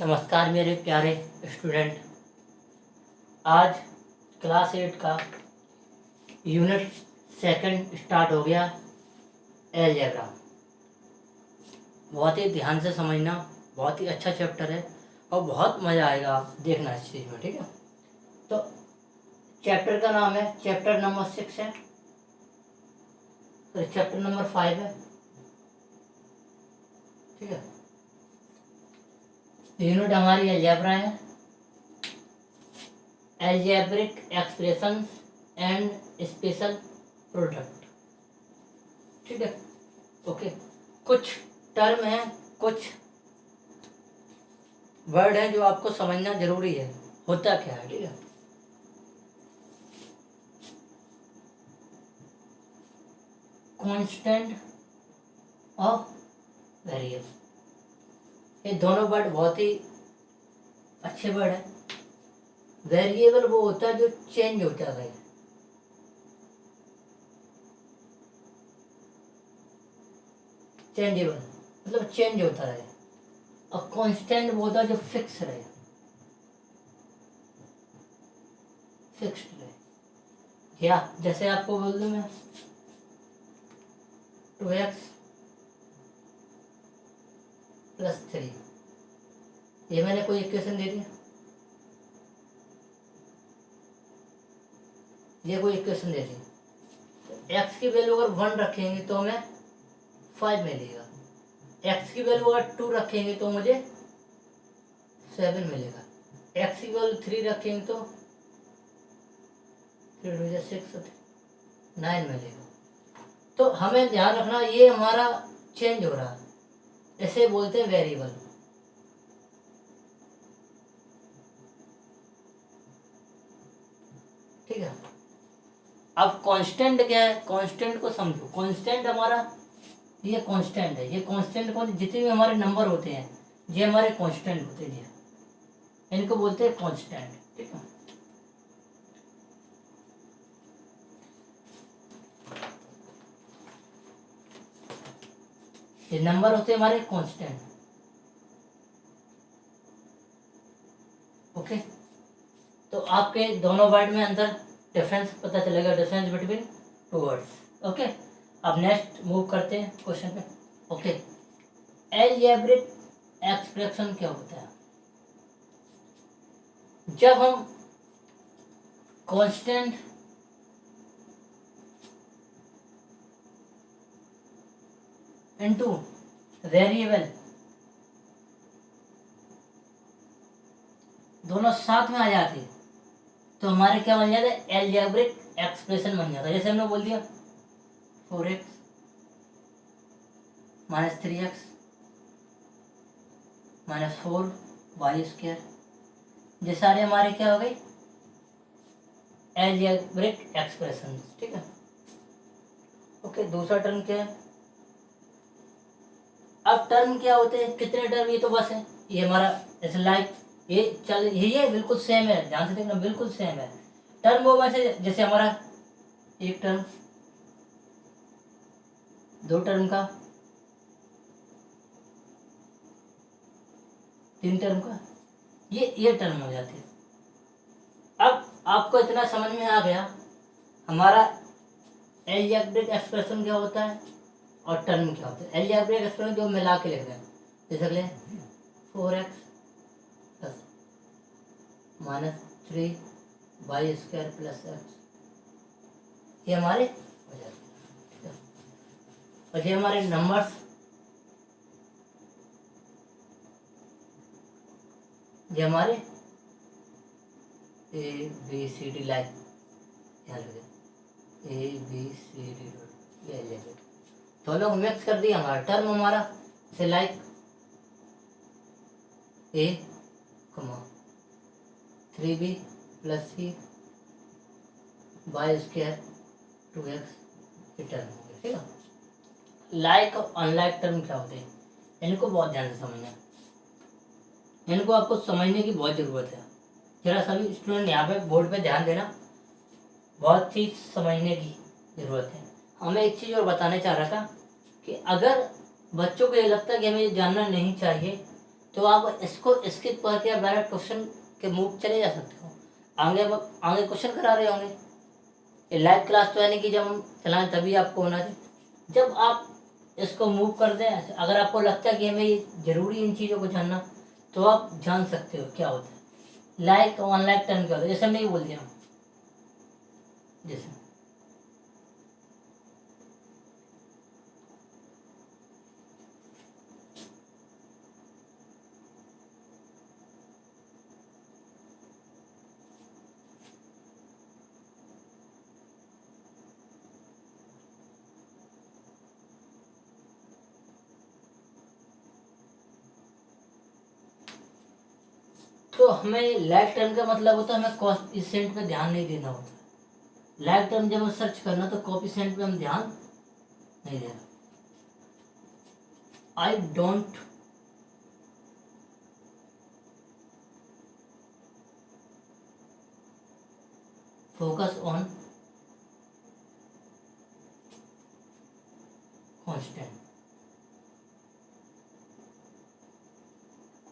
नमस्कार मेरे प्यारे स्टूडेंट। आज क्लास 8 का यूनिट सेकंड स्टार्ट हो गया। अलजेब्रा बहुत ही ध्यान से समझना, बहुत ही अच्छा चैप्टर है और बहुत मज़ा आएगा आप देखना इस चीज़ में, ठीक है। तो चैप्टर का नाम है, चैप्टर नंबर 6 है, तो चैप्टर नंबर 5 है, ठीक है। यूनिट हमारी अलजेब्रा है, algebraic expressions and special product, ठीक है। ओके, कुछ टर्म है, कुछ वर्ड है जो आपको समझना जरूरी है, होता क्या है, ठीक है। कांस्टेंट और वेरिएबल, ये दोनों वर्ड बहुत ही अच्छे वर्ड है। वेरिएबल वो होता है जो चेंज होता है, चेंजेबल मतलब चेंज होता रहे, और कांस्टेंट वो होता है जो फिक्स रहे, फिक्स्ड रहे। या जैसे आपको बोल दूं मैं 2x + 3, ये मैंने कोई इक्वेशन दे दिया, ये कोई इक्वेशन दे दी, तो x की वैल्यू अगर 1 रखेंगे तो हमें 5 मिलेगा, x की वैल्यू अगर 2 रखेंगे तो मुझे 7 मिलेगा, x की वैल्यू 3 रखेंगे तो 3 2 6 9 मिलेगा। तो हमें ध्यान रखना ये हमारा चेंज हो रहा है, इसे बोलते हैं वेरिएबल, ठीक है। अब कांस्टेंट क्या है, कांस्टेंट को समझो। कांस्टेंट हमारा ये कांस्टेंट है, ये कांस्टेंट कौन, जितने भी हमारे नंबर होते हैं ये हमारे कांस्टेंट होते हैं, इनको बोलते हैं कांस्टेंट, ठीक है। ये नंबर होते हैं हमारे कांस्टेंट, ओके। तो आपके दोनों वर्ड में अंदर डिफरेंस पता चलेगा, difference between two words, okay. अब नेक्स्ट मूव करते हैं क्वेश्चन पे, ओके। अलजेब्रिक एक्सप्रेशन क्या होता है? जब हम कांस्टेंट इनटू वेरिएबल दोनों साथ में आ जाते तो हमारे क्या बन जाता है, अलजेब्रिक एक्सप्रेशन बन जाता है। जैसे हमने बोल दिया 4x - 3x - 4y², ये सारे हमारे क्या हो गए, अलजेब्रिक एक्सप्रेशन, ठीक है। ओके, दूसरा टर्म क्या है? अब टर्म क्या होते हैं, कितने टर्म, ये तो बस है, ये हमारा जैसे लाइक ये चल, ये बिल्कुल सेम है, ध्यान से देखना, बिल्कुल सेम है। टर्म वो वैसे जैसे हमारा एक टर्म, दो टर्म का, तीन टर्म का, ये टर्म हो जाती है। अब आपको इतना समझ में आ गया हमारा अलजेब्रिक एक्सप्रेशन क्या होता है और टर्म क्या होता है। अलजेब्रिक एक्सप्रेशन जो मिला के लिख रहे हैं, जैसे ले 4x - 3y² + x, ये हमारे हो जाते हैं। और ये हमारे नंबर्स, ये हमारे ABCD लाइन, यहाँ लिख ABCD, ये अलजेब्रिक तो लोग मिक्स कर दिया, हमारा टर्म हमारा से like A, 3b + c y² 2x, ये टर्म हो गया, ठीक है। लाइक और अनलाइक टर्म क्या होते हैं, इनको बहुत ध्यान से समझना, इनको आपको समझने की बहुत ज़रूरत है। जरा सभी स्टूडेंट यहाँ पे बोर्ड पे ध्यान देना, बहुत चीज़ समझने की ज़रूरत है। हमें एक चीज़ और बताना चाह रहा था कि अगर बच्चों को ये लगता है कि हमें ये जानना नहीं चाहिए, तो आप इसको स्किप करके आप डायरेक्ट क्वेश्चन के मूव चले जा सकते हो। आगे क्वेश्चन करा रहे होंगे। ये लाइव क्लास तो है नहीं कि जब हम चलाएं तभी आपको होना चाहिए, जब आप इसको मूव कर दें। अगर आपको लगता है कि हमें ये जरूरी इन चीज़ों को जानना, तो आप जान सकते हो क्या होता है लाइक ऑनलाइन टर्म क्या होता है। जैसे मैं ये बोल दिया, जैसे तो हमें लाइफ टाइम का मतलब होता है हमें कोएफिशिएंट पे ध्यान नहीं देना होता। लाइफ टाइम जब हम सर्च करना तो कोएफिशिएंट पे हम ध्यान नहीं देना। I don't focus on constant.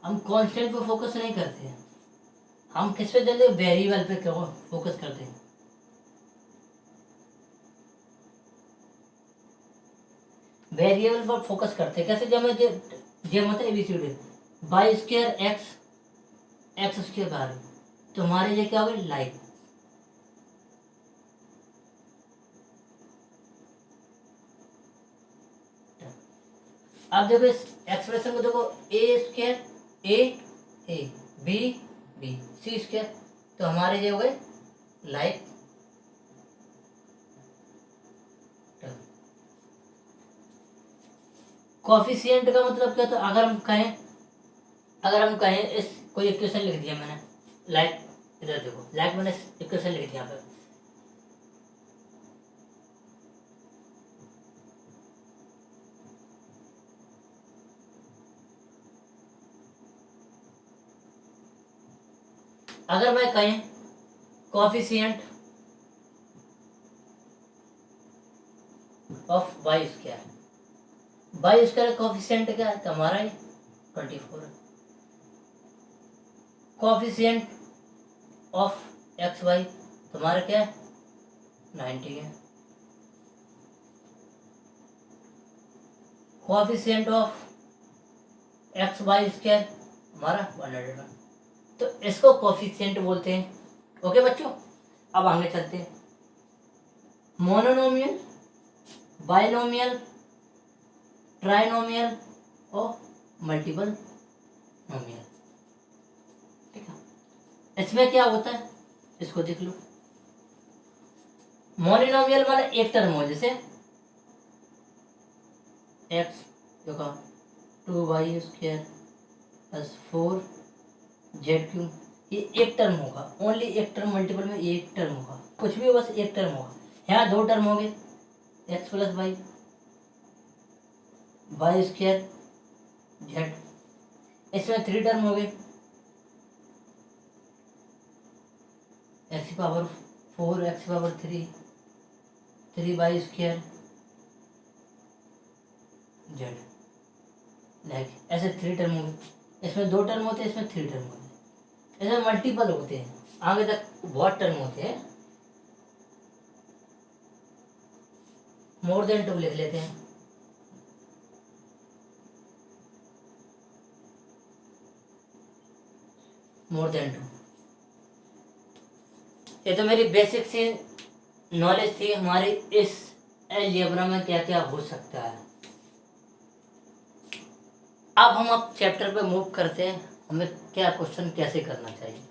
हम कांस्टेंट पे फोकस नहीं करते हैं, हम किस पे जल्दी वेरिएबल पे फोकस करते हैं। वेरिएबल पर फोकस करते हैं कैसे, जब मैं जे मतलब ABCD by square X X square बाहर, तो हमारे ये क्या होगा लाइक। अब देखो इस एक्सप्रेशन को देखो, A square A B B C square, तो हमारे ये हो गए लाइक। कोफिशिएंट का मतलब क्या, तो अगर हम कहें इस कोई इक्वेशन लिख दिया मैंने, लाइक इधर देखो, लाइक मैंने इक्वेशन लिख दिया यहाँ पे। अगर मैं कहें coefficient of Y square, Y square coefficient क्या है, तो हमारा ही 24 है। कोफिशिएंट ऑफ एक्स वाई तुम्हारा क्या है 90 है। Coefficient of X Y square हमारा 101, तो इसको कोफिशिएंट बोलते हैं। ओके बच्चों, अब आगे चलते हैं। मोनोनोमियल, बाइनोमियल, ट्राइनोमियल और मल्टीपल नोमियल। ठीक है, इसमें क्या होता है इसको देख लो। मोनोनोमियल वाला एक टर्म हो, जैसे एक्स देखो 2y स्क्वायर प्लस 4z3, ये एक टर्म होगा, ओनली एक टर्म, मल्टीपल में एक टर्म होगा, कुछ भी हो बस एक टर्म होगा। यहाँ दो टर्म हो गए, X plus Y, Y square Z, इसमें थ्री टर्म हो गए, एक्स की पावर 4 एक्स की power 3 3y square Z, like ऐसे थ्री टर्म हो गए। इसमें दो टर्म होते हैं, इसमें थ्री टर्म होते हैं, इसमें मल्टीपल होते हैं, आगे तक बहुत टर्म होते हैं। मोर देन टू लिख लेते हैं। मोर देन टू, ये तो मेरी बेसिक सी नॉलेज थी हमारी इस अलजेब्रा में क्या क्या हो सकता है। अब हम चैप्टर पे मूव करते हैं, हमें क्या क्वेश्चन कैसे करना चाहिए।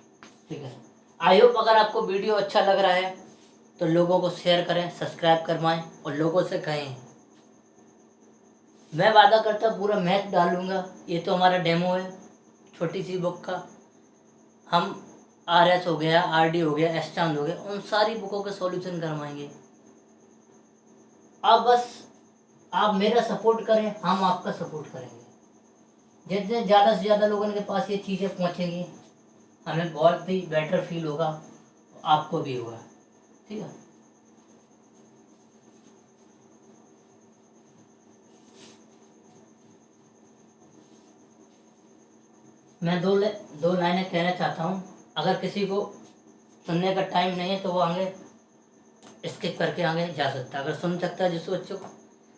ठीक है, आई होप अगर आपको वीडियो अच्छा लग रहा है तो लोगों को शेयर करें, सब्सक्राइब करवाएं और लोगों से कहें। मैं वादा करता पूरा मैथ डालूंगा, ये तो हमारा डेमो है छोटी सी बुक का। हम RS हो गया, RD हो गया, एस चांद हो गया, उन सारी बुकों के सॉल्यूशन करवाएंगे। अब बस आप मेरा सपोर्ट करें, हम आपका सपोर्ट करेंगे। जितने ज़्यादा से ज़्यादा लोगों के पास ये चीज़ें पहुँचेंगी, हमें बहुत ही बेटर फील होगा, आपको भी होगा। ठीक है, मैं दो लाइनें कहना चाहता हूँ। अगर किसी को सुनने का टाइम नहीं है तो वो आगे स्किप करके आगे जा सकता है। अगर सुन सकता है जिस बच्चों को,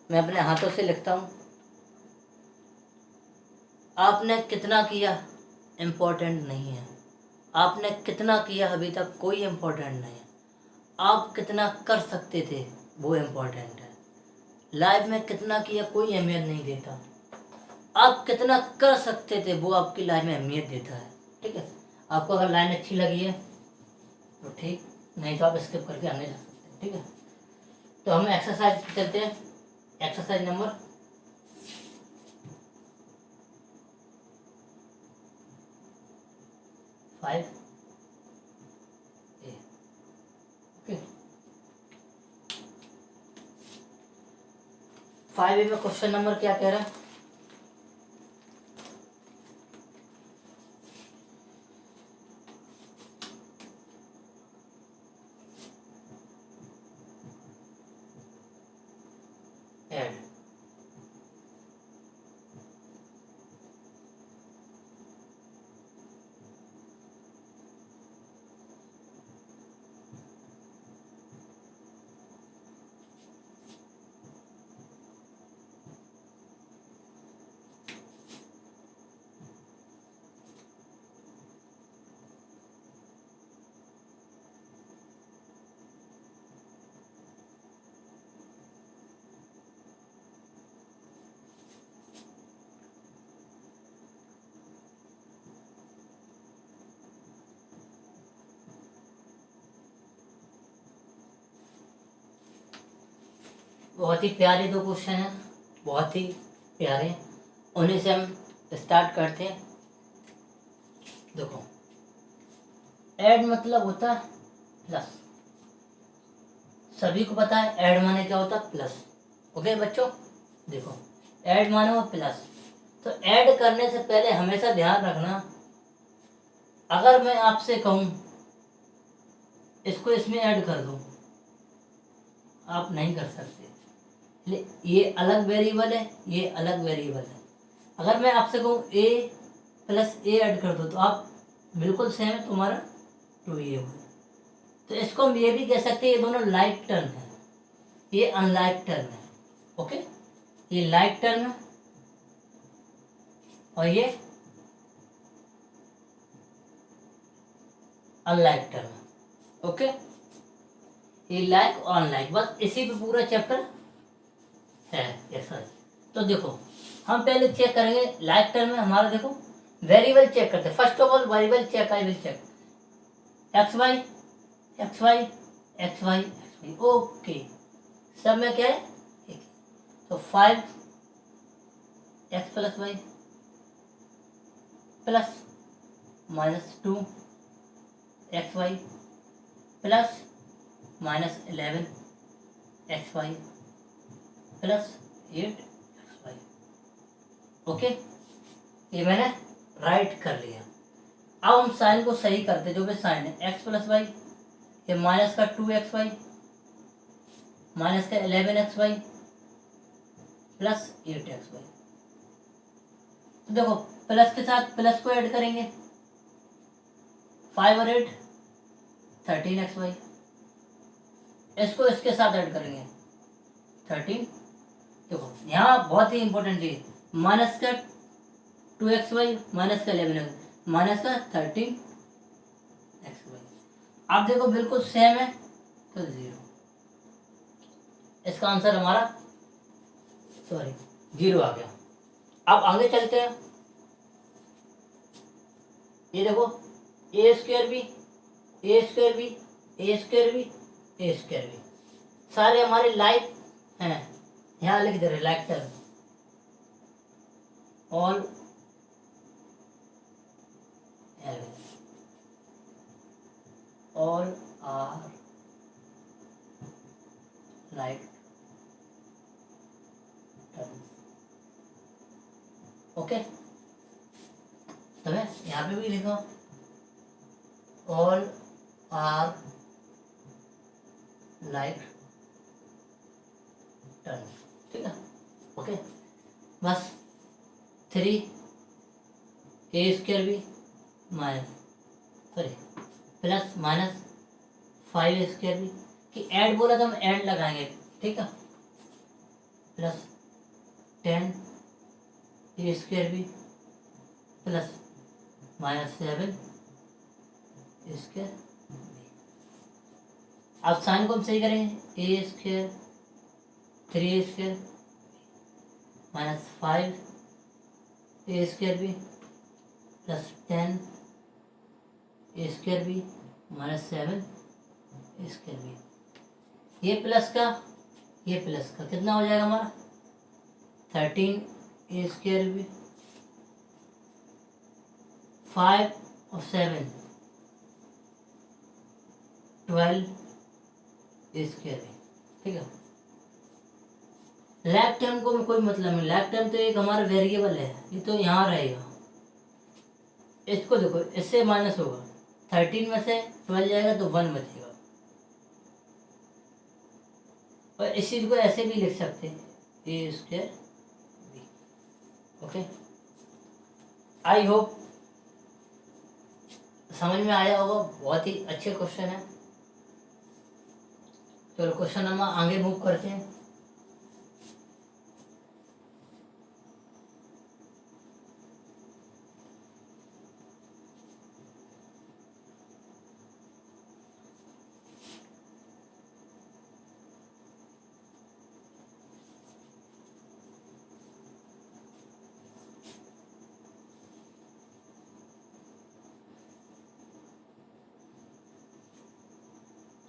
मैं अपने हाथों से लिखता हूँ। आपने कितना किया इम्पोर्टेंट नहीं है, आपने कितना किया अभी तक कोई इम्पोर्टेंट नहीं है, आप कितना कर सकते थे वो इम्पोर्टेंट है। लाइफ में कितना किया कोई अहमियत नहीं देता, आप कितना कर सकते थे वो आपकी लाइफ में अहमियत देता है। ठीक है, आपको अगर लाइन अच्छी लगी है तो ठीक, नहीं तो आप स्किप करके आगे जा सकते हैं। ठीक है, तो हम एक्सरसाइज चलते हैं। एक्सरसाइज नंबर 5 ए। ओके, 5 ए में क्वेश्चन नंबर क्या कह रहा है? ऐड। बहुत ही प्यारे दो क्वेश्चन हैं, बहुत ही प्यारे, उन्हीं से हम स्टार्ट करते हैं। देखो, ऐड मतलब होता है प्लस, सभी को पता है ऐड माने क्या होता है, प्लस। ओके बच्चों, देखो ऐड माने वो प्लस। तो ऐड करने से पहले हमेशा ध्यान रखना, अगर मैं आपसे कहूं इसको इसमें ऐड कर दो, आप नहीं कर सकते। ये अलग वेरिएबल है, ये अलग वेरिएबल है। अगर मैं आपसे कहूँ ए प्लस ए ऐड कर दो तो आप बिल्कुल सेम है, तुम्हारा 2a हो। तो इसको हम ये भी कह सकते हैं ये दोनों लाइक टर्म है, ये अनलाइक टर्म है। ओके, ये लाइक टर्म है और ये अनलाइक टर्म है। ओके, ये लाइक और अनलाइक, बस इसी पे पूरा चैप्टर है। ऐसा है। तो देखो हम पहले चेक करेंगे लाइक टर्म में हमारा, देखो वेरिएबल चेक करते हैं। First of all variable check, I will check X Y X Y X Y X Y. Okay, सब में क्या है एक। तो 5 X plus Y plus -2 X Y plus -11 X Y plus 8 X Y. Okay, ये मैंने राइट कर लिया। अब हम साइन को सही करते, जो भी साइन है एक्स प्लस वाई, ये माइनस का 2xy माइनस का 11xy प्लस 8xy। तो देखो प्लस के साथ प्लस को ऐड करेंगे, 5 और 8 13xy, इसको इसके साथ ऐड करेंगे 13। देखो यहाँ बहुत ही इंपॉर्टेंट चीज, माइनस का 2xy माइनस का 11 माइनस का 13xy। आप देखो बिल्कुल सेम है तो 0, इसका आंसर हमारा सॉरी 0 आ गया। अब आगे चलते हैं। ये देखो ए स्क्वायर भी, ए स्क्वायर भी, ए स्क्वायर भी, ए स्क्वायर भी, सारे हमारे लाइक हैं। यहाँ लिख दे रहे like term, all all are like term. Okay, तो मैं यहाँ पे भी लिखा ऑल आर लाइक टर्म। ठीक है, ओके, बस 3 A square B minus sorry plus minus 5 square B कि ऐड बोला तो हम ऐड लगाएंगे, ठीक है, plus 10 A square B plus minus 7 square. अब साइन को हम सही करेंगे, A square 3 square minus 5 A square B plus 10 A square B minus 7 square B. ये प्लस का कितना हो जाएगा हमारा 13 ए स्क्वायर बी 5 और 7 12 ए स्क्वायर बी, ठीक है। लैग टर्म को कोई मतलब नहीं, लैग टर्म तो एक हमारा वेरिएबल है, ये तो यहाँ रहेगा। इसको देखो, इससे माइनस होगा 13 में से 12 जाएगा तो 1 बचेगा। और इस चीज को ऐसे भी लिख सकते हैं A square B. Okay, I hope समझ में आया होगा। बहुत ही अच्छे क्वेश्चन है। चलो क्वेश्चन हम आगे मूव करते हैं।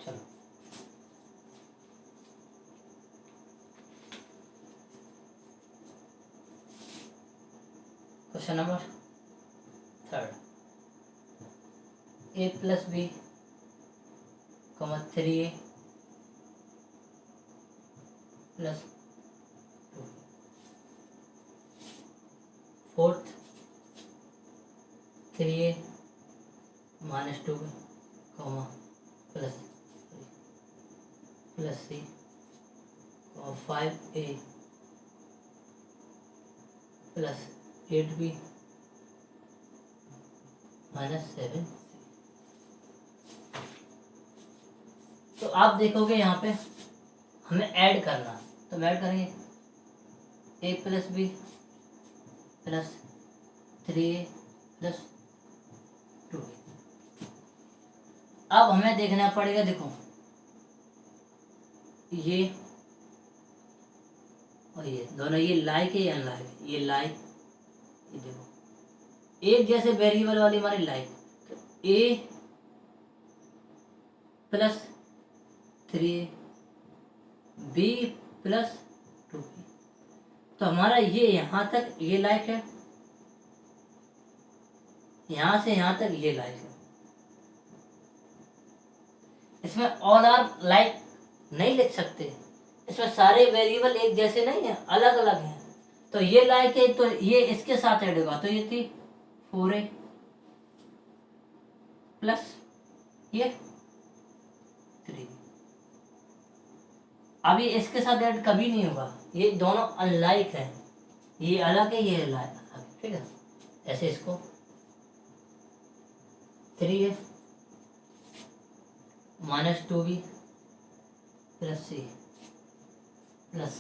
चलो question number 3, A plus B 3a plus 2, fourth 3a minus 2b plus c 5a plus 8b minus 7। तो आप देखोगे यहाँ पे हमें ऐड करना, तो हम ऐड करेंगे A plus B plus 3a plus 2b। अब हमें देखना पड़ेगा, देखो ये और ये दोनों, ये लाइक है या अनलाइक है, ये लाइक, ये देखो एक जैसे वेरिएबल वाली हमारी लाइक, तो ए प्लस 3 बी प्लस 2, तो हमारा ये यहाँ तक ये लाइक है, यहाँ से यहाँ तक ये लाइक है। इसमें ऑल आर लाइक नहीं लिख सकते, इसमें सारे वेरिएबल एक जैसे नहीं है, अलग अलग हैं। तो ये लाइक है तो ये इसके साथ ऐड होगा, तो ये थी 4a प्लस ये 3। अब ये इसके साथ ऐड कभी नहीं होगा, ये दोनों अनलाइक है, ये अलग है ये अलग है, ठीक है। ऐसे इसको 3a minus 2b plus c plus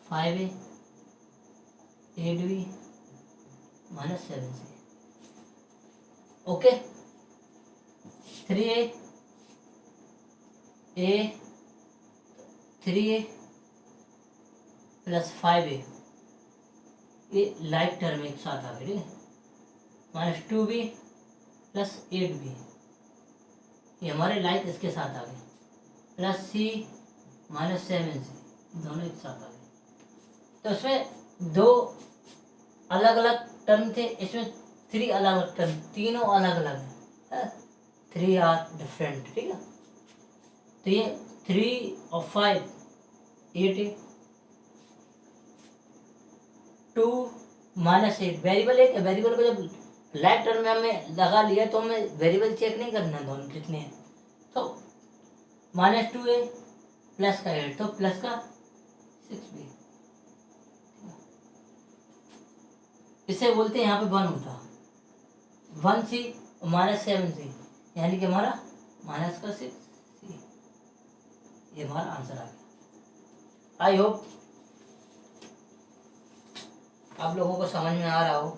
5a 8b minus 7c। Okay, 3a 3a plus 5a, ये लाइक टर्म एक साथ आ गए, ठीक है, माइनस 2b प्लस 8b, ये हमारे लाइक इसके साथ आ गए, प्लस c माइनस 7c, दोनों एक साथ आ गए। तो इसमें 2 अलग अलग टर्म थे, इसमें 3 अलग अलग टर्म, तीनों अलग अलग है, 3 आर डिफरेंट, ठीक है। तो ये 3 और 5 8 2 माइनस 8, वेरिएबल एक है, वेरिएबल को जब लाइक टर्म में हमें लगा लिया तो हमें वेरिएबल चेक नहीं करना दोनों कितने हैं। तो माइनस 2a प्लस का 8, तो प्लस का 6b। इसे बोलते हैं यहाँ पे 1 होता, 1c माइनस 7c, यानी कि हमारा माइनस का 6c। ये हमारा आंसर आ गया। आई होप आप लोगों को समझ में आ रहा हो।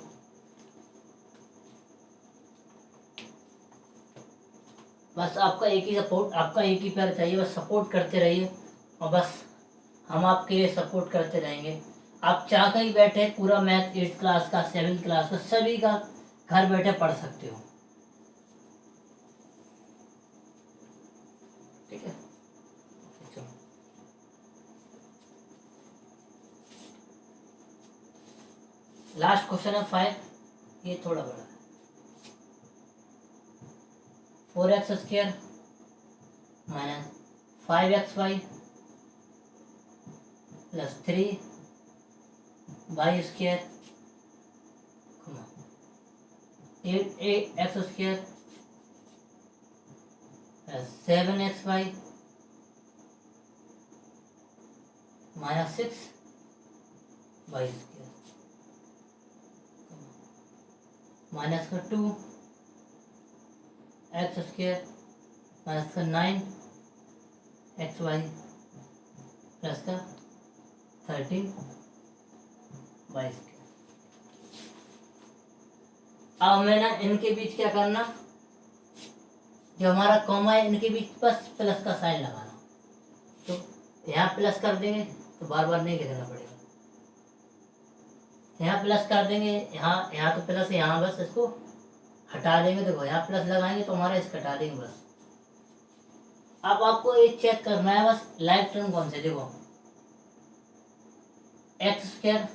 बस आपका एक ही सपोर्ट, आपका एक ही प्यार चाहिए, बस सपोर्ट करते रहिए और बस हम आपके लिए सपोर्ट करते रहेंगे। आप चाह कर ही बैठे पूरा मैथ 8th क्लास का, 7th क्लास का, सभी का घर बैठे पढ़ सकते हो। ठीक है, चलो लास्ट क्वेश्चन है 5। ये थोड़ा बड़ा है। 4x square minus 5xy plus 3y square 8x square plus 7xy minus 6y square minus का 2x स्क्वायर माइनस का 9xy प्लस का 13y स्क्वायर। अब हमें ना इनके बीच क्या करना, जो हमारा कॉमा है इनके बीच बस प्लस का साइन लगाना। तो यहाँ प्लस कर देंगे तो बार बार नहीं लिखना पड़ेगा, यहाँ प्लस कर देंगे, यहाँ यहाँ तो प्लस, यहाँ बस इसको हटा देंगे। देखो यहाँ प्लस लगाएंगे तो हमारा इसको हटा देंगे बस। अब आपको एक चेक करना है बस लाइक टर्म कौन से, देखो X square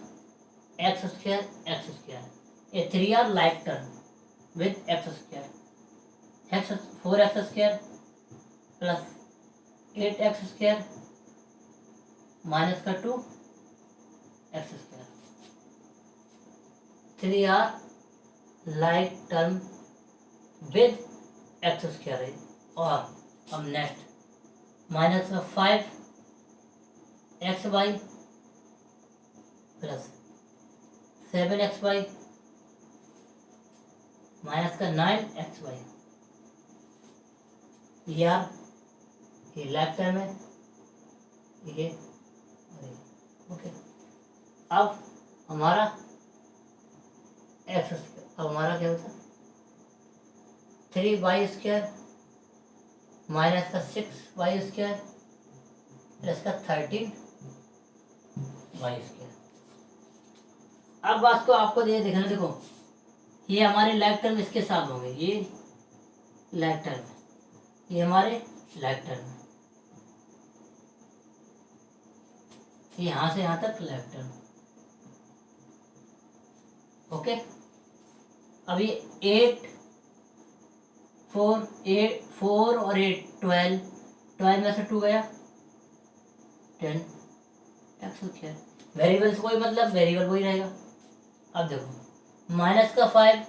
X square X square, ये 3 are like term with X square. X 4x square plus 8x square minus का 2x square, 3 are like term with X square है। और अब नेक्स्ट माइनस का 5xy plus 7xy minus का 9xy, यार ये left term है ये। ओके, अब हमारा एक्स, अब हमारा क्या होता है 3y स्क्वायर माइनस का 6y स्क्वायर प्लस का 13y स्क्वायर। अब बात को आपको देखना, देखो ये हमारे लेफ्ट टर्म इसके साथ होंगे, ये लेफ्ट टर्म, ये हमारे लेफ्ट टर्म, यहां से यहां तक लेफ्ट टर्म। ओके, अब ये 8 4 और 8 12 में से 2 गया 10 एक्स स्क्वायर। वेरिएबल्स कोई मतलब वेरिएबल वही रहेगा। अब देखो माइनस का 5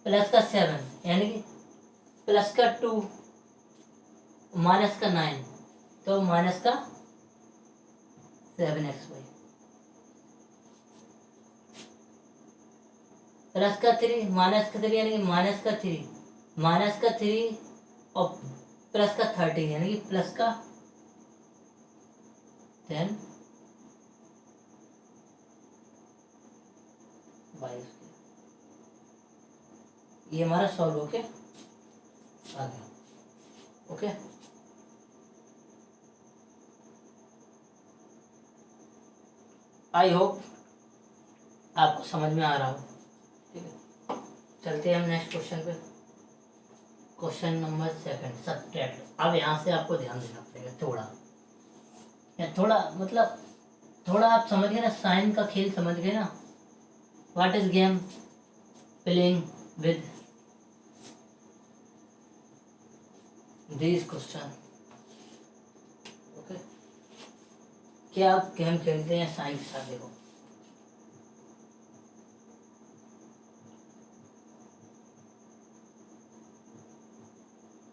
प्लस का 7 यानी कि प्लस का 2 माइनस का 9, तो माइनस का 7xy प्लस का 3 माइनस का 3 यानी कि माइनस का 3 और प्लस का 13 यानी कि प्लस का 10 22। ये हमारा सॉल्व होके आ गया। ओके, आई होप आपको समझ में आ रहा हो। ठीक है, चलते हैं हम नेक्स्ट क्वेश्चन पे। Question number 7 subtract. अब यहाँ से आपको ध्यान देना पड़ेगा थोड़ा, या थोड़ा मतलब थोड़ा आप समझ गए ना, साइन का खेल समझ गए ना। What is game playing with this question. Okay, क्या आप गेम खेलते हैं साइन के साथ। देखो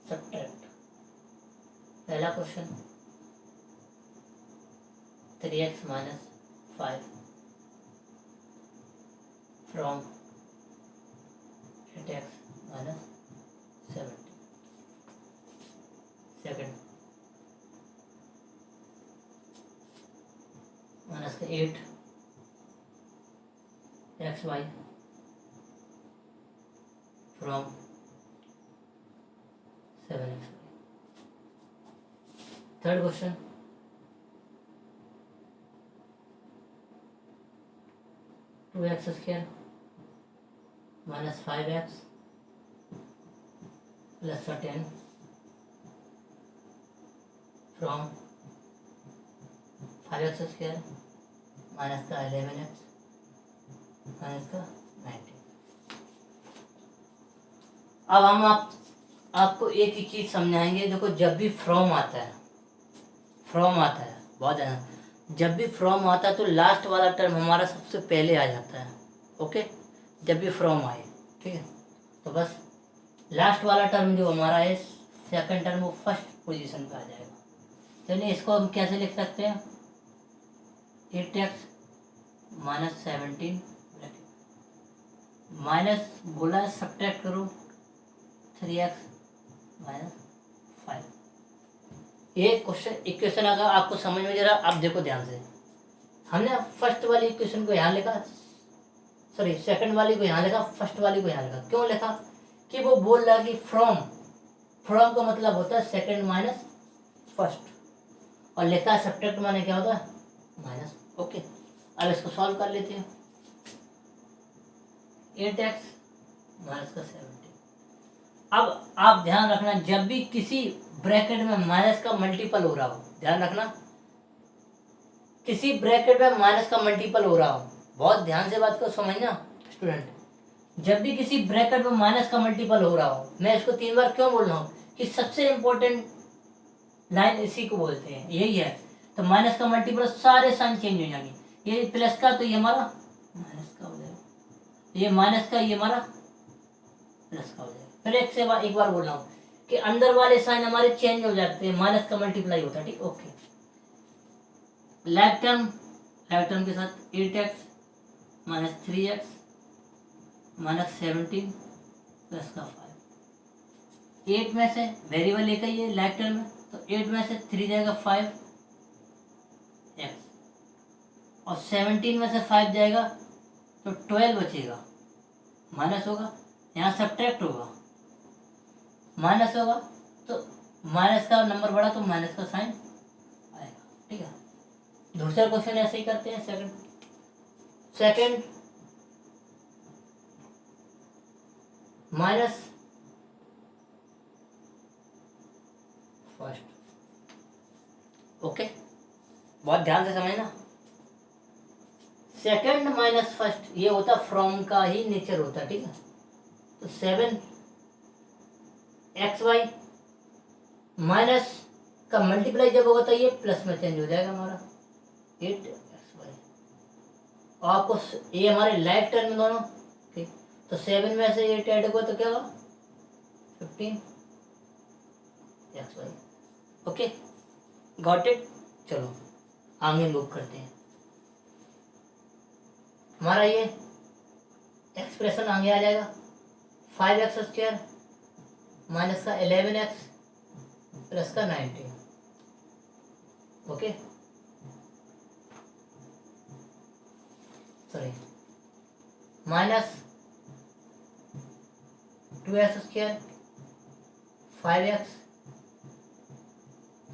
सब्ट्रैक्ट, पहला question 3x minus 5 from 8x minus 70। Second minus का 8xy from 7xy। Third question, 2x² minus 5x plus का 10 फ्रॉम 5x² माइनस का 11x माइनस का 90। अब हम आपको एक ही चीज समझाएंगे। देखो, जब भी फ्रॉम आता है बहुत ज़्यादा, जब भी फ्रॉम आता है तो लास्ट वाला टर्म हमारा सबसे पहले आ जाता है। ओके, जब भी फ्रॉम आए, ठीक है, तो बस लास्ट वाला टर्म जो हमारा है सेकंड टर्म वो फर्स्ट पोजीशन पे आ जाएगा। चलिए इसको हम कैसे लिख सकते हैं, 8x माइनस 17 माइनस बोला है सब्ट्रैक्ट करो 3x माइनस 5। ये क्वेश्चन इक्वेशन अगर आपको समझ में जरा आप देखो ध्यान से, हमने फर्स्ट वाली इक्वेशन को यहाँ लिखा, सॉरी सेकंड वाली को यहाँ लिखा, फर्स्ट वाली को यहाँ लिखा। क्यों लिखा कि वो बोल रहा है कि फ्रॉम का मतलब होता है सेकंड माइनस फर्स्ट, और लिखा है सब्ट्रैक्ट माने क्या होता है माइनस। ओके, अब इसको सॉल्व कर लेते हैं। 8x माइनस का 17। अब आप ध्यान रखना, जब भी किसी ब्रैकेट में माइनस का मल्टीपल हो रहा हो, ध्यान रखना, किसी ब्रैकेट में माइनस का मल्टीपल हो रहा हो, बहुत ध्यान से बात को समझना स्टूडेंट, जब भी किसी ब्रैकेट में माइनस का मल्टीपल हो रहा हो, मैं इसको 3 बार क्यों बोल रहा हूँ कि सबसे इंपॉर्टेंट लाइन इसी को बोलते हैं, यही है। तो माइनस का मल्टीपल सारे साइन चेंज हो जाएंगे, ये प्लस का तो ये हमारा माइनस का हो जाएगा, ये माइनस का ये हमारा प्लस का हो जाएगा। फिर एक बार बोल रहा हूँ कि अंदर वाले साइन हमारे चेंज हो जाते हैं, माइनस का मल्टीप्लाई होता है, ठीक। ओके, लाइक टर्म के साथ 8x minus 3x minus 17 plus का 5। 8 में से वेरिएबल लेकर ये लाइक टर्म है, तो 8 में से 3 जाएगा 5x, और 17 में से 5 जाएगा तो 12 बचेगा, माइनस होगा, यहाँ सब्ट्रैक्ट होगा, माइनस होगा, तो माइनस का नंबर बढ़ा तो माइनस का साइन आएगा, ठीक है। दूसरा क्वेश्चन ऐसे ही करते हैं। Second minus first. ओके, बहुत ध्यान से समझना, सेकंड माइनस फर्स्ट ये होता फ्रॉम का ही नेचर होता, ठीक है। तो 7xy माइनस का मल्टीप्लाई जब होगा तो ये प्लस में चेंज हो जाएगा हमारा 8xy, और आपको ये हमारे लाइक टर्म दोनों, ठीक। तो 7 में से 8 ऐड होगा तो क्या होगा 15xy। Okay, got it. चलो आगे मूव करते हैं। हमारा ये एक्सप्रेशन आगे आ जाएगा 5x² माइनस का 11x प्लस का 19। Okay, sorry, minus 2x² 5x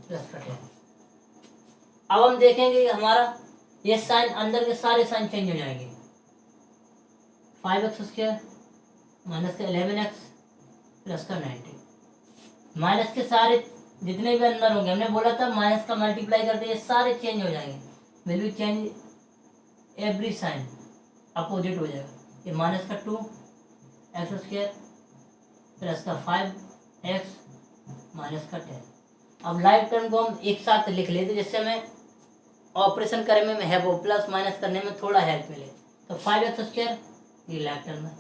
plus का 10। अब हम देखेंगे हमारा ये साइन, अंदर के सारे साइन चेंज हो जाएंगे। 5x² माइनस का 11x प्लस का 19, माइनस के सारे जितने भी अंदर होंगे, हमने बोला था माइनस का मल्टीप्लाई करते ये सारे चेंज हो जाएंगे, will be change every sign opposite हो जाएगा। ये माइनस का 2x² प्लस का 5x माइनस का 10। अब लाइक टर्म को हम एक साथ लिख लेते जिससे हमें ऑपरेशन करने में है वो प्लस माइनस करने में थोड़ा हेल्प मिले। तो 5x² ये लाइक टर्म है,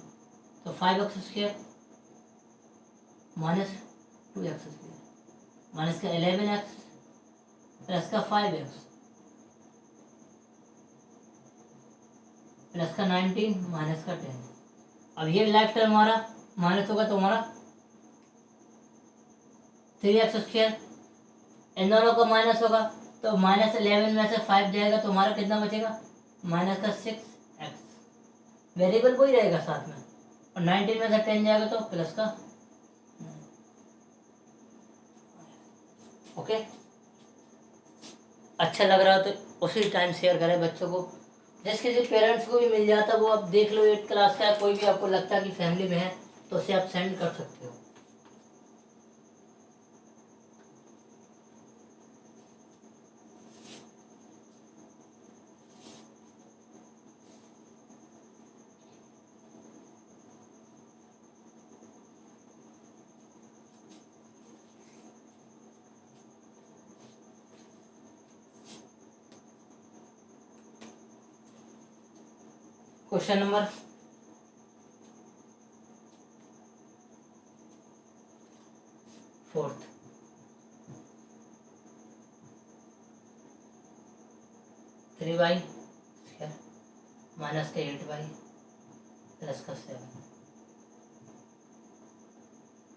तो 5x² माइनस 2x² माइनस का 11x प्लस का 5x प्लस का 19 माइनस का 10। अब ये लाइक टर्म हमारा माइनस होगा तो हमारा 3x², इन दोनों का माइनस होगा तो -11 में से 5 जाएगा तो हमारा कितना बचेगा, माइनस का 6x। वेरिएबल वही रहेगा साथ में, और 19 में से 10 जाएगा तो प्लस का। ओके, अच्छा लग रहा हो तो उसी टाइम शेयर करें बच्चों को। जिस किसी पेरेंट्स को भी मिल जाता वो आप देख लो 8 क्लास का, कोई भी आपको लगता है कि फैमिली में है तो उसे आप सेंड कर सकते हो। क्वेश्चन नंबर 4, 3y माइनस का 8y प्लस का 7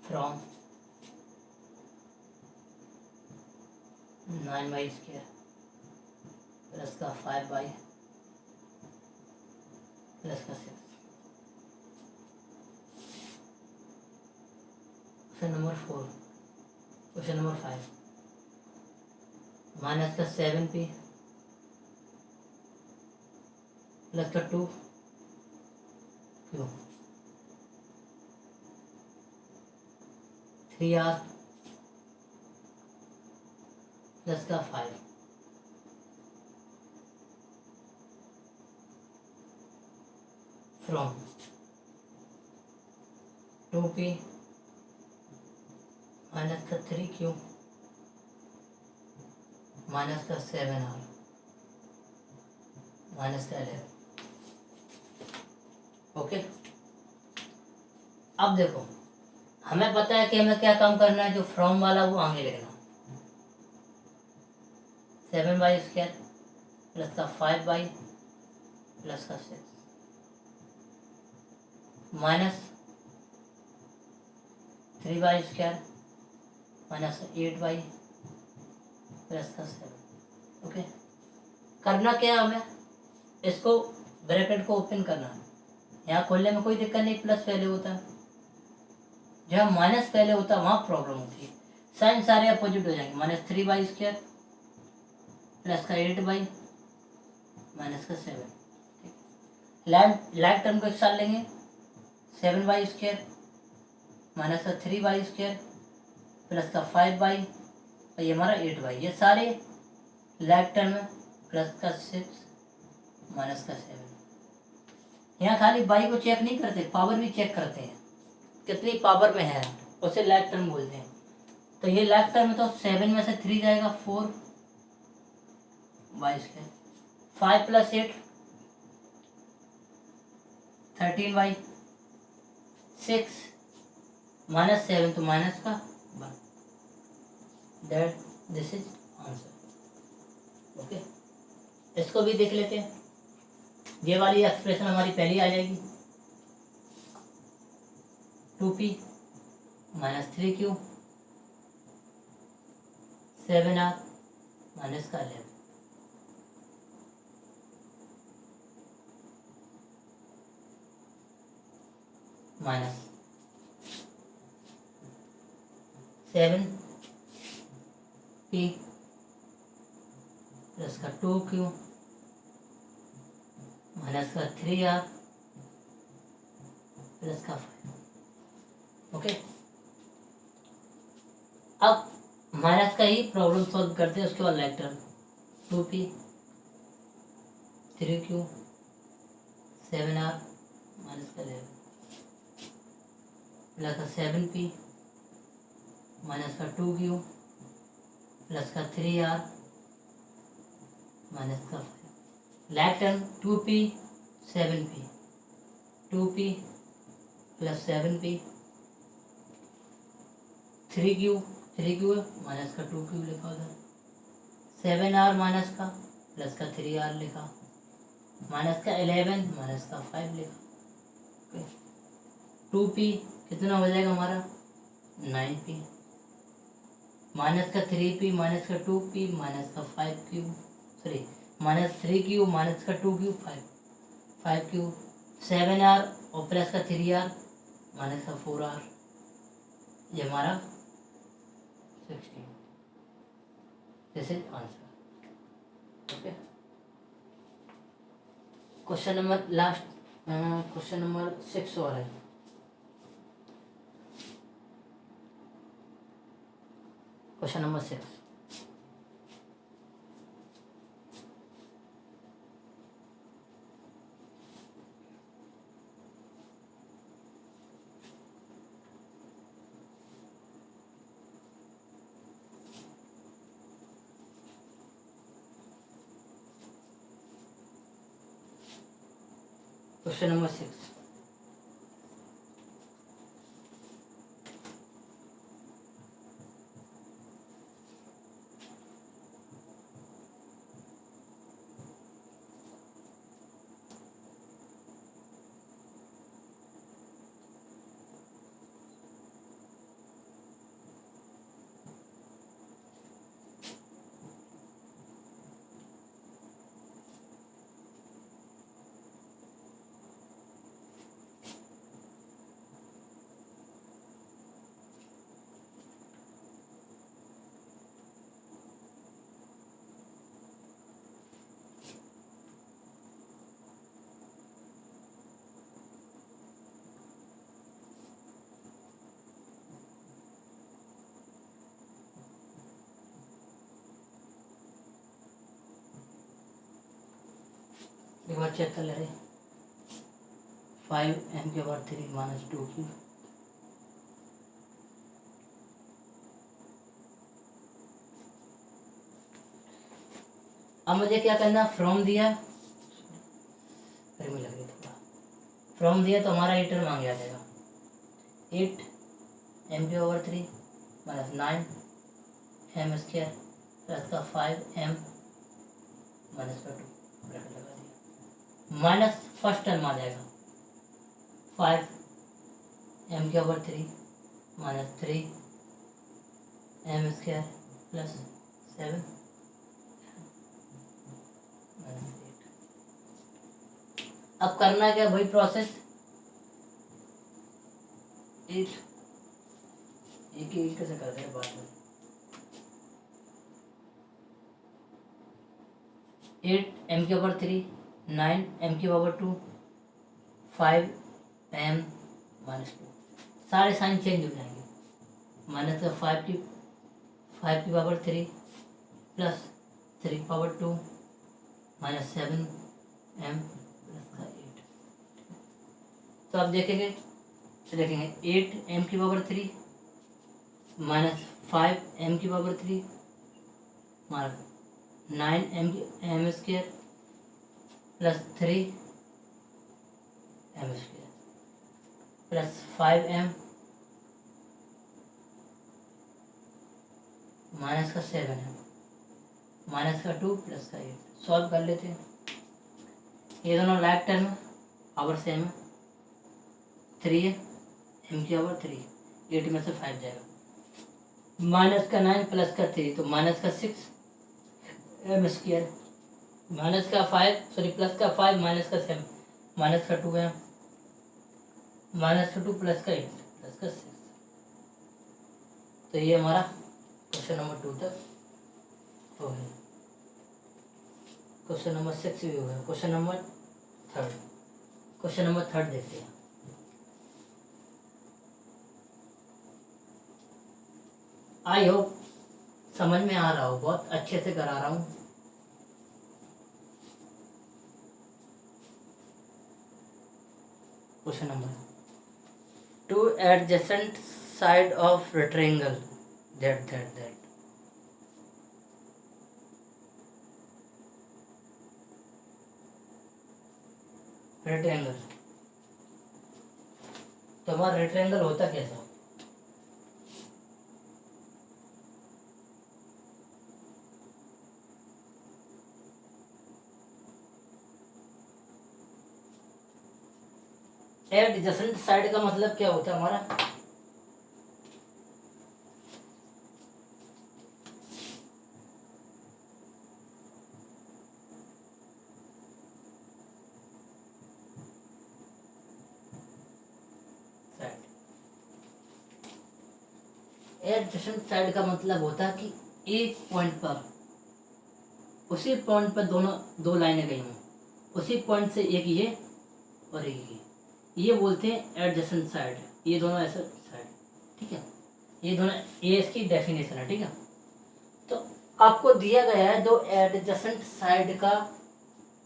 फ्रॉम 9y² प्लस का 5y प्लस का 6। Question number 4, question number 5 minus का 7p प्लस का 2q 3r प्लस का 5 फ्रॉम 2p माइनस का 3q माइनस का 7r माइनस का 11। ओके, अब देखो हमें पता है कि हमें क्या काम करना है, जो फ्रॉम वाला वो आगे लिखना। 7y² प्लस का 5y प्लस का 6 minus 3y² minus 8y plus का 7। ओके, करना क्या है हमें, इसको ब्रैकेट को ओपन करना है। यहाँ खोलने में कोई दिक्कत नहीं, प्लस पहले होता है, जहाँ माइनस पहले होता है वहाँ प्रॉब्लम होती है। साइन सारे अपोजिट हो जाएंगे, माइनस 3y² प्लस का 8y माइनस का 7। लाइक टर्म को एक साथ लेंगे, 7y² माइनस का 3y² प्लस का 5y और ये हमारा 8y, ये सारे लाइक टर्म है, प्लस का 6 माइनस का 7। यहाँ खाली y को चेक नहीं करते, पावर भी चेक करते हैं, कितनी पावर में है उसे लाइक टर्म बोलते हैं। तो ये लाइक टर्म है तो 7 में से 3 जाएगा 4y², 5 प्लस 8 13y, 6 माइनस 7 तो माइनस का 1। That this is answer. Okay, इसको भी देख लेते हैं। ये वाली एक्सप्रेशन हमारी पहली आ जाएगी, 2p minus 3q 7r minus का 11 माइनस 7p प्लस का 2q माइनस का 3r प्लस का 5। ओके, अब माइनस का ही प्रॉब्लम सॉल्व करते हैं, उसके बाद like term 2p 3q 7r minus का 11 प्लस का 7p माइनस का 2q प्लस का 3r माइनस का 5। Like term 2p 7p 2p plus 7p 3q minus का 2q लिखा उधर, 7r माइनस का प्लस का 3r लिखा, माइनस का 11 माइनस का 5 लिखा। 2p कितना हो जाएगा हमारा 9p, माइनस का 3p माइनस का 2p माइनस का 5 cube, sorry minus 3 cube minus का 2 क्यूब 5 क्यूब 7r और प्लस का 3r माइनस का 4r, ये हमारा 16, this is answer. Okay, question number last, question number 6 और है। क्वेश्चन नंबर 6, क्वेश्चन नंबर 6, एक बार चेक कर ले रहे, 5m³ माइनस 2q, अब मुझे क्या करना, फ्रॉम दिया, गर्मी लग रही थोड़ा, फ्रॉम दिया तो हमारा हीटर मांग आ जाएगा 8m³ माइनस 9m² प्लस का 5m माइनस का 2, ब्रैकेट लगा दिया, माइनस फर्स्ट टर्म आ जाएगा 5m³ minus 3m² plus 7 minus 8। अब करना क्या, वही प्रोसेस, एक कैसे करते हैं बात में, 8m³, 9m³, 5m माइनस 2, सारे साइन चेंज हो जाएंगे, माइनस का 5³ प्लस 3/2 माइनस 7m प्लस का 8। तो आप देखेंगे, तो देखेंगे 8m³ minus 5m³ minus 9m² plus 3m² plus 5m minus का 7m माइनस का 2 प्लस का 8। सॉल्व कर लेते हैं, ये दोनों लाइक टर्म पावर सेम है, 3m³, 8 में से 5 जाएगा, माइनस का 9 प्लस का 3 तो माइनस का 6m², माइनस का 5 सॉरी प्लस का 5 माइनस का 7 माइनस का 2m माइनस का 2 प्लस का 8 प्लस का 6। तो ये हमारा क्वेश्चन नंबर 2 तक हो गया, क्वेश्चन नंबर 6 भी हो गया। क्वेश्चन नंबर 3, क्वेश्चन नंबर 3 देखते हैं। आई होप समझ में आ रहा हो, बहुत अच्छे से करा रहा हूँ। Question number, two adjacent side of rectangle that rectangle, तो हमारा रेक्टेंगल होता कैसा, एडजेसेंट साइड का मतलब क्या होता है हमारा, एडजेसेंट साइड का मतलब होता है कि एक पॉइंट पर, उसी पॉइंट पर दोनों दो लाइनें गई हों, उसी पॉइंट से एक ये और एक ये बोलते हैं एडजेसेंट साइड। ये दोनों ऐसे साइड, ठीक है, ये दोनों, ये इसकी डेफिनेशन है, ठीक है। तो आपको दिया गया है जो एडजेसेंट साइड का,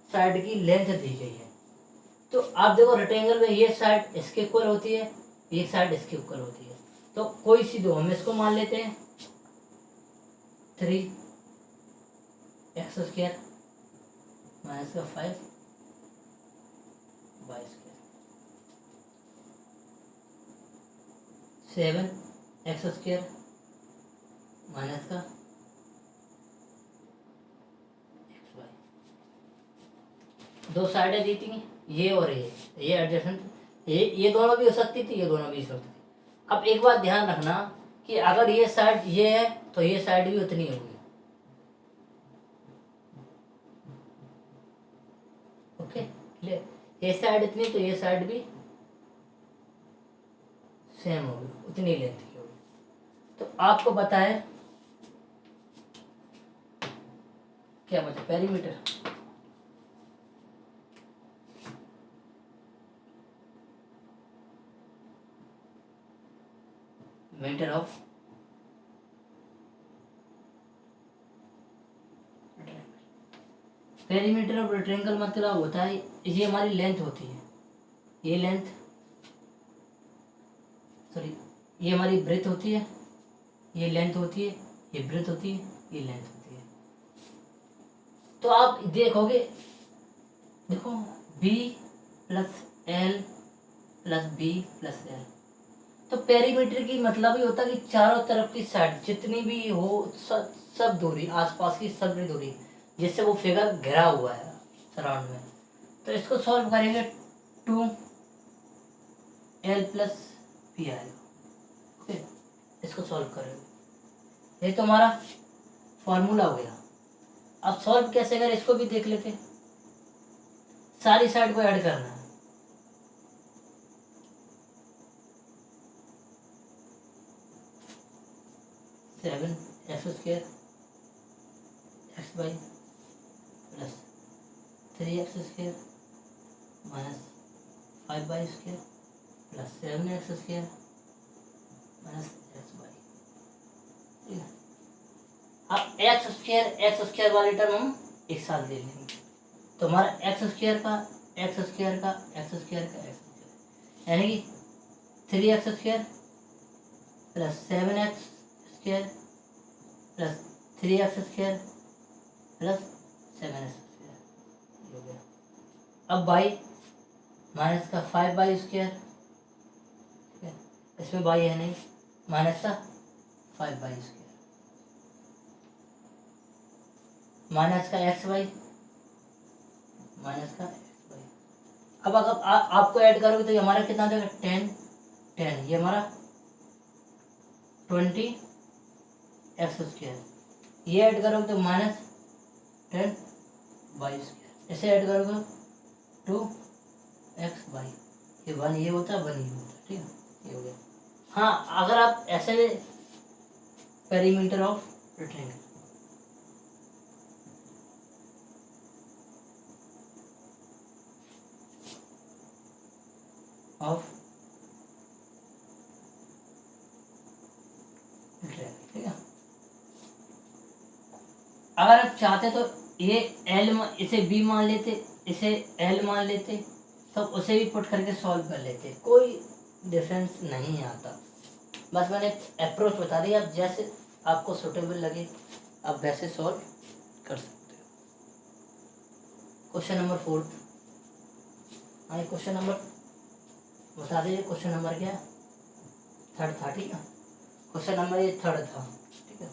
साइड की लेंथ दी गई है। तो आप देखो रेक्टेंगल में ये साइड इसके इक्वल होती है, ये साइड इसके इक्वल होती है। तो कोई सी दो, हम इसको मान लेते हैं 3x² माइनस का 5y², 7x² माइनस का xy। दो साइडें दी थी, ये और ये एडजेसेंट, ये दोनों भी हो सकती थी, ये दोनों भी हो सकती थी। अब एक बात ध्यान रखना कि अगर ये साइड ये है तो ये साइड भी उतनी होगी, ओके। ये साइड इतनी तो ये साइड भी सेम होगी, उतनी लेंथ की होगी। तो आपको बताए क्या बता, perimeter, meter of perimeter of rectangle मतलब होता है, ये हमारी लेंथ होती है, ये लेंथ, सॉरी, ये हमारी ब्रेथ होती है, ये लेंथ होती है, ये ब्रेथ होती है, ये लेंथ होती है। तो आप देखोगे, देखो b plus L plus B plus L, तो पेरीमीटर की मतलब ये होता है कि चारों तरफ की साइड जितनी भी हो, सब दूरी, आसपास की सब दूरी, जिससे वो फिगर घिरा हुआ है सराउंड में। तो इसको सॉल्व करेंगे, 2l प्लस पी आएगा, ओके। इसको सॉल्व करेंगे, ये तो हमारा फॉर्मूला हो गया। अब सॉल्व कैसे करें इसको भी देख लेते, सारी साइड को ऐड करना है। Seven x² x by plus 3x² minus 5y² plus 7x² minus x/। ठीक है, अब x² वाले टर्म हम एक साथ ले लेंगे, तो हमारा x² का x² का x² का x², यानी कि 3x² plus 7x² plus 3x² plus 7x² हो गया। अब बाई माइनस का 5y², इसमें बाई है नहीं, माइनस का 5y² माइनस का xy माइनस का xy। अब अगर आपको ऐड करोगे तो ये हमारा कितना देगा, 10, ये हमारा 20x², ये ऐड करोगे तो माइनस 10y², इसे ऐड करोगे 2x/, ये 1 ये होता है, 1 ये होता है, ठीक है, ये हो गया। हाँ, अगर आप ऐसे perimeter of rectangle, of rectangle, ठीक है। अगर आप चाहते तो ये इसे बी मान लेते, इसे एल मान लेते, तो उसे भी पुट करके सॉल्व कर लेते, कोई डिफरेंस नहीं आता। बस मैंने अप्रोच बता दी, आप जैसे आपको सुटेबल लगे आप वैसे सॉल्व कर सकते हो। क्वेश्चन नंबर 4, हाँ, क्वेश्चन नंबर बता दीजिए, क्वेश्चन नंबर क्या, 3rd था, ठीक है, क्वेश्चन नंबर ये 3rd था, ठीक है।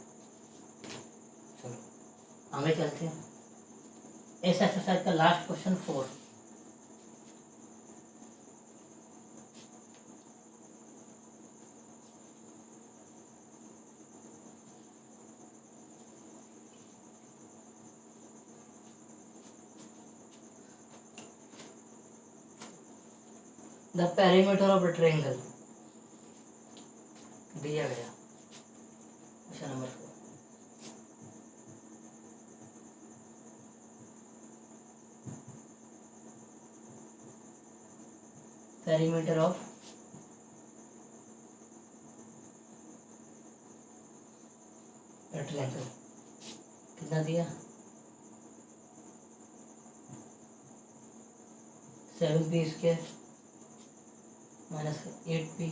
चलो आगे चलते हैं, इस एक्सरसाइज का last question 4। The perimeter of the triangle दिया गया question number 4। Perimeter of triangle कितना दिया 7p square minus 8p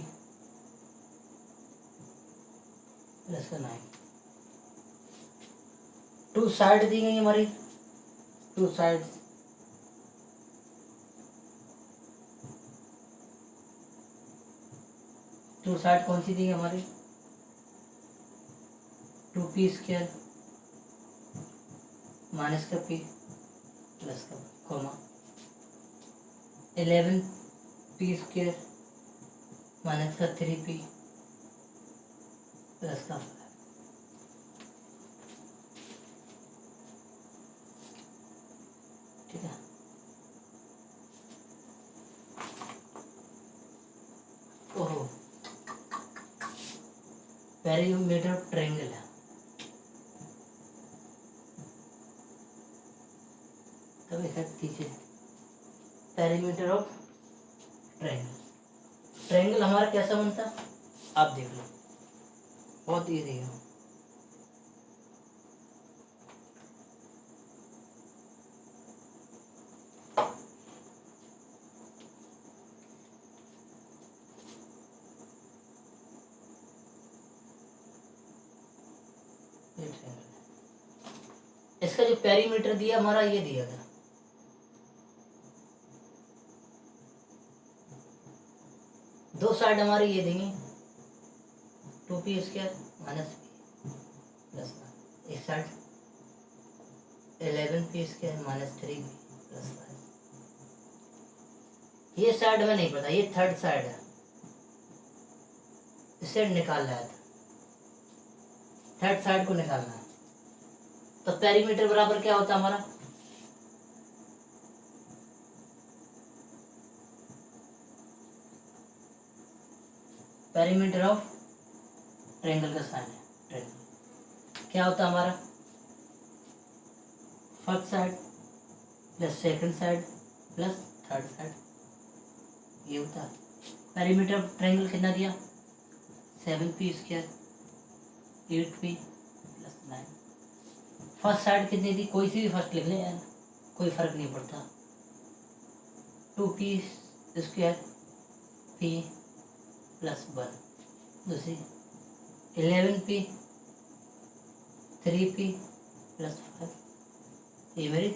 plus का 9। टू साइड दी गई हमारी, टू साइड कौन सी दी है हमारी 2p स्क्वायर माइनस का p प्लस का कॉमा 11p स्क्वायर माइनस का 3p प्लस का 5। ठीक है, ओहो पेरीमीटर ऑफ ट्रायंगल है, तब इफेक्ट कीजिए पेरीमीटर ऑफ ट्रायंगल। ट्रायंगल हमारा कैसा बनता है आप देख लो, बहुत इजी है। ये ट्रायंगल है, इसका जो पेरीमीटर दिया हमारा ये दिया था, दो साइड हमारे ये देंगे 2p स्क्वायर माइनस प्लस एक side 11p square minus 3p plus 5। ये साइड में नहीं पता, ये थर्ड साइड है, इसे निकालना है, थर्ड साइड को निकालना है। तो पेरीमीटर बराबर क्या होता है हमारा पेरीमीटर ऑफ ट्रायंगल का साइन है, ट्रायंगल क्या होता है हमारा first side plus second side plus third side, ये होता है पेरीमीटर ऑफ ट्रायंगल। कितना दिया 7p square 8p plus 9। First side कितनी दी, कोई सी भी फर्स्ट लिख लें यार, कोई फर्क नहीं पड़ता, 2p स्क्वायर p प्लस 1, दूसरी 11p 3p प्लस 5। ये मेरी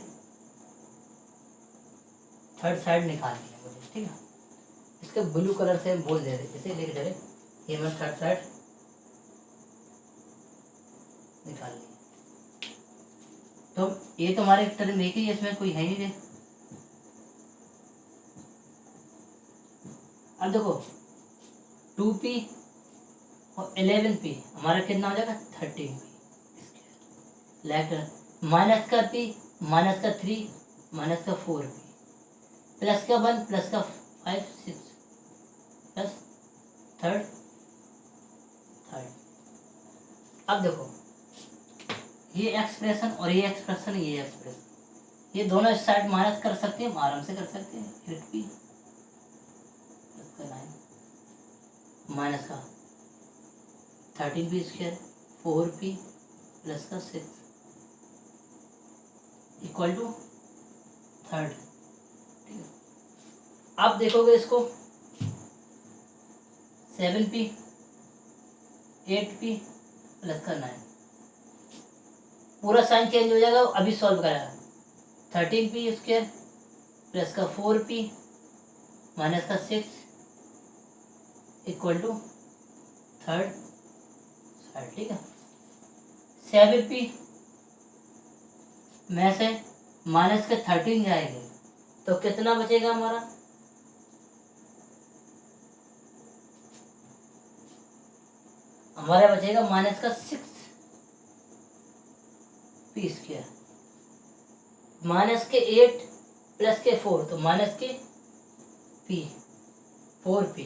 थर्ड साइड निकालनी है मुझे, ठीक है। इसके ब्लू कलर से बोल दे रहे, इसे लिख दे रहे, ये मैं थर्ड साइड निकालनी है। तो ये तो हमारे टर्म एक ही है, इसमें कोई है नहीं रे। अब देखो 2p और 11p हमारा कितना हो जाएगा 13p लेफ्ट माइनस का p माइनस का 3 माइनस का 4p प्लस का 1 प्लस का 5 6 प्लस थर्ड। अब देखो ये एक्सप्रेशन और ये एक्सप्रेशन, ये दोनों साइड माइनस कर सकते हैं, आराम से कर सकते हैं। 8p प्लस का 9 माइनस का 13p स्क्वायर 4p प्लस का 6 इक्वल टू थर्ड। ठीक है, आप देखोगे इसको 7p 8p प्लस का 9, पूरा साइन चेंज हो जाएगा। अभी सॉल्व करा 13p स्क्वायर प्लस का 4p माइनस का 6 इक्वल टू थर्ड साइड। ठीक है, 7p में से माइनस के 13 जाएंगे तो कितना बचेगा हमारा, हमारा बचेगा माइनस का 6p स्क्वायर माइनस के 8 प्लस के 4 तो माइनस के p 4p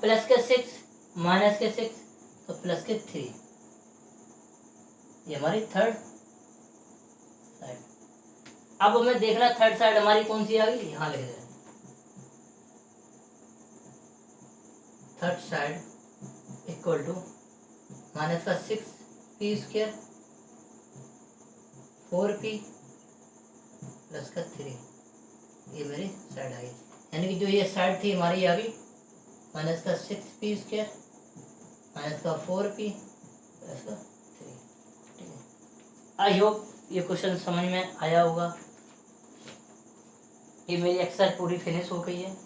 प्लस के 6 माइनस के 6 तो प्लस के 3, ये हमारी थर्ड साइड। अब हमें देखना थर्ड साइड हमारी कौन सी आ गई, यहाँ लिख दें third side equal to minus का 6p² 4p प्लस का 3, ये मेरी साइड आ गई। यानी कि जो ये साइड थी हमारी आ गई माइनस का 6p² माइनस का 4p प्लस का 3। ठीक है, आई होप ये क्वेश्चन समझ में आया होगा। ये मेरी एक्सरसाइज पूरी फिनिश हो गई है।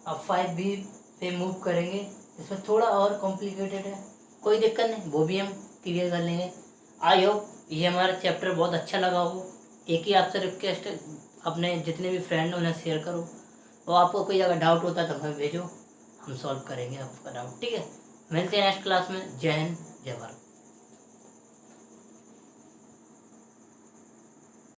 अब 5b पे मूव करेंगे, इसमें थोड़ा और कॉम्प्लिकेटेड है, कोई दिक्कत नहीं, वो भी हम क्लियर कर लेंगे। आई होप ये हमारा चैप्टर बहुत अच्छा लगा हो। एक ही आपसे रिक्वेस्ट है, अपने जितने भी फ्रेंड उन्हें शेयर करो, और आपको कोई अगर डाउट होता है तो हमें भेजो, हम सॉल्व करेंगे आपका डाउट। ठीक है, मिलते हैं नेक्स्ट क्लास में। जय हिंद, जय भारत।